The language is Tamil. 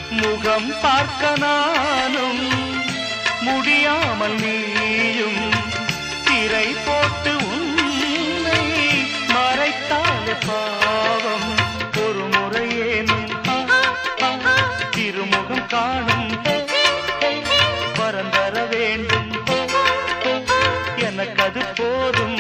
முகம் பார்க்க நானும் முடியாமல் நீயும் திரை போட்டு உன்னை மறைத்தாலே பாவம். ஒரு முறையேனும் திருமுகம் காணும் வரந்தர வேண்டும், எனக்கு அது போதும்.